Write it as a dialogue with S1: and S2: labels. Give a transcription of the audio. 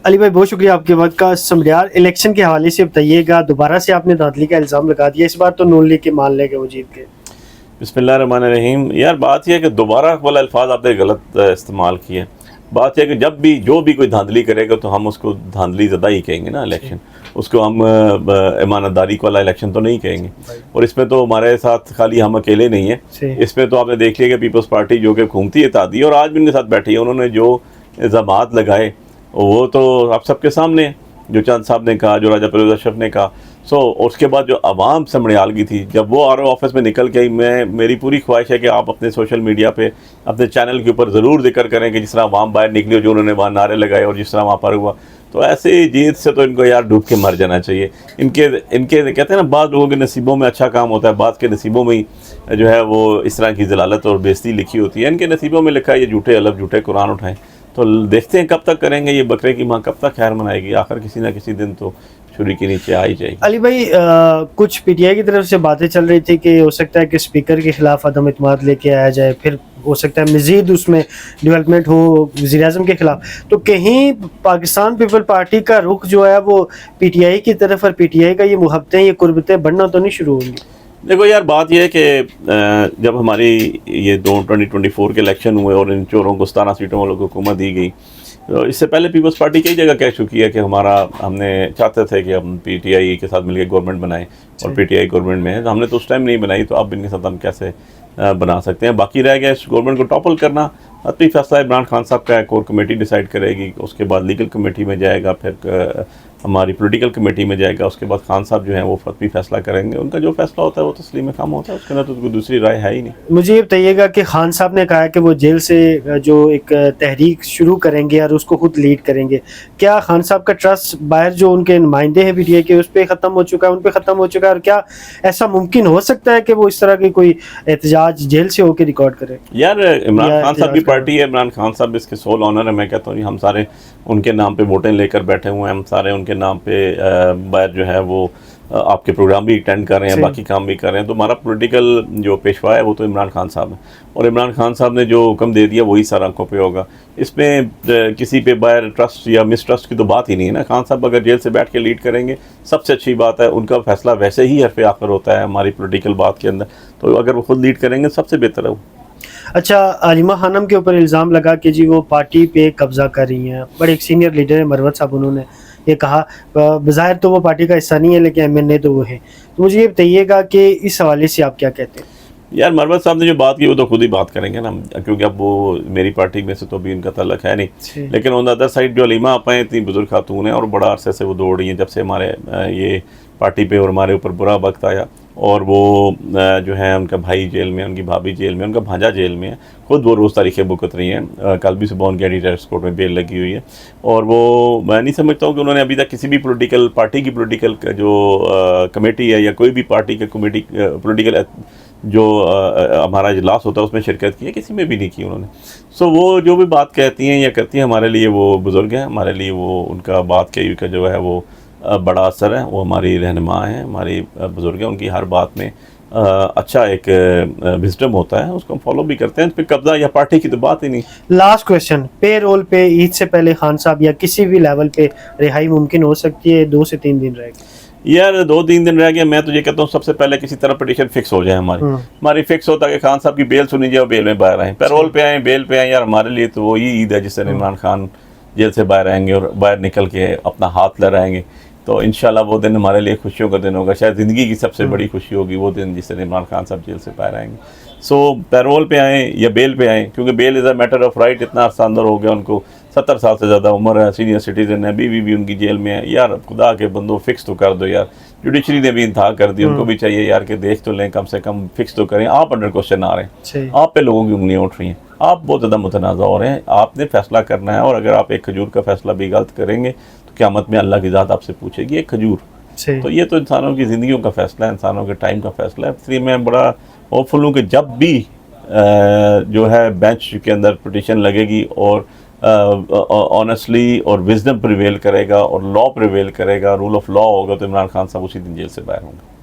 S1: अली भाई बहुत शुक्रिया आपके वक्त का। समरियार इलेक्शन के हवाले से बताइएगा, दोबारा से आपने धांधली का इल्ज़ाम लगा दिया, इस बार तो नून लीग के मान लेंगे वो जीत के।
S2: बिस्मिल्लाहिर्रहमानिर्रहीम। यार बात यह है कि दोबारा वाला अल्फाज आपने गलत इस्तेमाल किया। बात यह है कि जब भी जो भी कोई धांधली करेगा तो हम उसको धांधली ज़्यादा ही कहेंगे ना इलेक्शन, उसको हम ईमानदारी वाला इलेक्शन तो नहीं कहेंगे। और इसमें तो हमारे साथ खाली हम अकेले नहीं हैं, इसमें तो आपने देख लिया कि पीपल्स पार्टी जो कि घूमती इत्तेहादी और आज भी उनके साथ बैठी है, उन्होंने जो इल्ज़ामात लगाए वो तो आप सबके सामने है। जो चंद साहब ने कहा, जो राजा परवेज़ अशरफ ने कहा, उसके बाद जो आवाम समड़ियाल की थी, जब वो आर ओ ऑफिस में निकल के आई, मेरी पूरी ख्वाहिश है कि आप अपने सोशल मीडिया पे अपने चैनल के ऊपर ज़रूर जिक्र करें कि जिस तरह आवाम बाहर निकली और जो उन्होंने वहाँ नारे लगाए और जिस तरह वहाँ पर हुआ, तो ऐसे जीत से तो इनको यार डूब के मर जाना चाहिए। इनके कहते हैं ना, बाद लोगों के नसीबों में अच्छा काम होता है, बाद के नसीबों में ही जो है वो इस तरह की जलालत और बेइज्जती लिखी होती है। इनके नसीबों में लिखा है ये झूठे अलब झूठे कुरान उठाएं, तो देखते हैं कब तक करेंगे ये बकरे की माँ, कब तक खैर मनाएगी। आखिर किसी ना किसी दिन तो छुरी के नीचे आ ही जाएगी।
S1: अली भाई कुछ पीटीआई की तरफ से बातें चल रही थी कि हो सकता है कि स्पीकर के खिलाफ अदम इत्मीनान लेके आया जाए, फिर हो सकता है मजीद उसमें डेवलपमेंट हो वज़ीर-ए-आज़म के खिलाफ। तो कहीं पाकिस्तान पीपल पार्टी का रुख जो है वो पीटीआई की तरफ, और पीटीआई का ये मुहब्बतें, ये कुर्बतें बढ़ना तो नहीं शुरू होंगी?
S2: देखो यार बात यह है कि जब हमारी ये 2024 के इलेक्शन हुए और इन चोरों को 17 सीटों वालों को हुकूमत दी गई, तो इससे पहले पीपल्स पार्टी कई जगह कह चुकी है कि हमने चाहते थे कि हम पीटीआई के साथ मिलकर गवर्नमेंट बनाएं, और पीटीआई गवर्नमेंट में है, तो हमने तो उस टाइम नहीं बनाई, तो अब इनके साथ हम कैसे बना सकते हैं। बाकी रह गया इस गवर्नमेंट को टॉपल करना। अतली फैसला इमरान खान साहब का कोर कमेटी डिसाइड करेगी, उसके बाद लीगल कमेटी में जाएगा, फिर हमारी पॉलिटिकल कमेटी में जाएगा, उसके बाद खान साहब जो हैं वो फतवी फैसला करेंगे। उनका जो फैसला होता है वो तस्लीम काम होता है, उसके अंदर तो कोई दूसरी राय है ही नहीं।
S1: मुझे ये बताइएगा कि खान साहब ने कहा है कि वो जेल से जो एक तहरीक शुरू करेंगे और उसको खुद लीड करेंगे। क्या खान साहब का ट्रस्ट बाहर जो उनके नुमाइंदे हैं पीटीआई के, उस पर ख़त्म हो चुका है, उन पर ख़त्म हो चुका है? और क्या ऐसा मुमकिन हो सकता है कि वो इस तरह की कोई एहतजाज जेल से होकर रिकॉर्ड करें?
S2: यार इमरान खान साहब की पार्टी है, इमरान खान साहब इसके सोल ऑनर है। मैं कहता हूँ हम सारे उनके नाम पे वोटें लेकर बैठे हुए हैं, हम सारे उनके नाम पे बाहर जो है वो आपके प्रोग्राम भी अटेंड कर रहे हैं, बाकी काम भी कर रहे हैं। तो हमारा पॉलिटिकल जो पेशवा है वो तो इमरान खान साहब है, और इमरान खान साहब ने जो हुक्म दे दिया वही सारा आंखों पे होगा। इसमें किसी पे बाहर ट्रस्ट या मिसट्रस्ट की तो बात ही नहीं है ना। खान साहब अगर जेल से बैठ के लीड करेंगे सबसे अच्छी बात है, उनका फैसला वैसे ही हरफ आखिर होता है हमारी पॉलिटिकल बात के अंदर, तो अगर वो खुद लीड करेंगे सबसे बेहतर है वो।
S1: अच्छा, आलिमा खानम के ऊपर इल्ज़ाम लगा कि जी वो पार्टी पे कब्जा कर रही हैं, बड़े एक सीनियर लीडर है मरवत साहब, उन्होंने ये कहा। बज़ाहिर तो वो पार्टी का हिस्सा नहीं है, लेकिन एमएनए तो वो है। तो मुझे ये बताइएगा कि इस हवाले से आप क्या कहते हैं?
S2: यार मरवत साहब ने जो बात की वो तो खुद ही बात करेंगे ना, क्योंकि अब वो मेरी पार्टी में से तो भी उनका तल्लक है नहीं। लेकिन ऑन द अदर साइड जो अलीमा आपा हैं, इतनी बुजुर्ग खातून हैं और बड़ा अरसे से वो दौड़ रही हैं जब से हमारे ये पार्टी पे और हमारे ऊपर बुरा वक्त आया। और वो जो है उनका भाई जेल में, उनकी भाभी जेल में, उनका भांजा जेल में है, खुद वो रोज़ तारीखें भुगत रही हैं। कल भी सुबह उनकी एडिटर्स कोर्ट में बेल लगी हुई है। और वो मैं नहीं समझता हूँ कि उन्होंने अभी तक किसी भी पॉलिटिकल पार्टी की पॉलिटिकल जो कमेटी है या कोई भी पार्टी की कमेटी पॉलिटिकल जो हमारा इजलास होता है उसमें शिरकत की है, किसी में भी नहीं की उन्होंने। वो जो भी बात कहती हैं या करती हैं, हमारे लिए वो बुज़ुर्ग हैं, हमारे लिए वो उनका बात कही का जो है वो बड़ा असर है। वो हमारी रहनुमा है, हमारी बुज़ुर्ग हैं, उनकी हर बात में अच्छा एक विजडम होता है, उसको हम फॉलो भी करते हैं। इस पर कब्जा या पार्टी की तो बात ही नहीं।
S1: लास्ट क्वेश्चन, पे रोल पे ईद से पहले खान साहब या किसी भी लेवल पे रिहाई मुमकिन हो सकती है? 2 से 3 दिन रहेगी।
S2: यार 2-3 दिन रह गया। मैं तो ये कहता हूँ सबसे पहले किसी तरह पिटीशन फिक्स हो जाए हमारी फिक्स होता है कि खान साहब की बेल सुनी जाए, बेल में बाहर आए, पैरोल पे आए, बेल पे आए। यार हमारे लिए तो वही ईद है जिस दिन इमरान खान जेल से बाहर आएंगे और बाहर निकल के अपना हाथ लहराएंगे। तो इंशाल्लाह वो दिन हमारे लिए खुशियों का दिन होगा, शायद ज़िंदगी की सबसे बड़ी खुशी होगी वो दिन जिस दिन इमरान खान साहब जेल से बाहर आएंगे। पैरोल पे आएँ या बेल पे आएँ, क्योंकि bail is a matter of right. इतना अर्सा अंदर हो गया उनको, 70 साल से ज़्यादा उम्र है, सीनियर सिटीज़न है, बीवी भी उनकी जेल में है। यार खुदा के बंदो फिक्स तो कर दो यार। जुडिशरी ने भी इंतहा कर दी, उनको भी चाहिए यार कि देख तो लें, कम से कम फिक्स तो करें। आप अंडर क्वेश्चन आ रहे हैं, आप पे लोगों की उंगलियां उठ रही हैं, आप बहुत ज़्यादा मुतनाज़ा हो रहे हैं। आपने फैसला करना है, और अगर आप एक खजूर का फैसला भी गलत करेंगे तो क़यामत में अल्लाह की ज़ात आपसे पूछेगी एक खजूर। तो ये तो इंसानों की ज़िंदगियों का फ़ैसला है, इंसानों के टाइम का फ़ैसला है। इसलिए मैं बड़ा होपफुल हूँ कि जब भी जो है बेंच के अंदर पिटीशन लगेगी और ऑनेस्टली और विजडम प्रिवेल करेगा और लॉ प्रिवेल करेगा, रूल ऑफ लॉ होगा, तो इमरान खान साहब उसी दिन जेल से बाहर होंगे।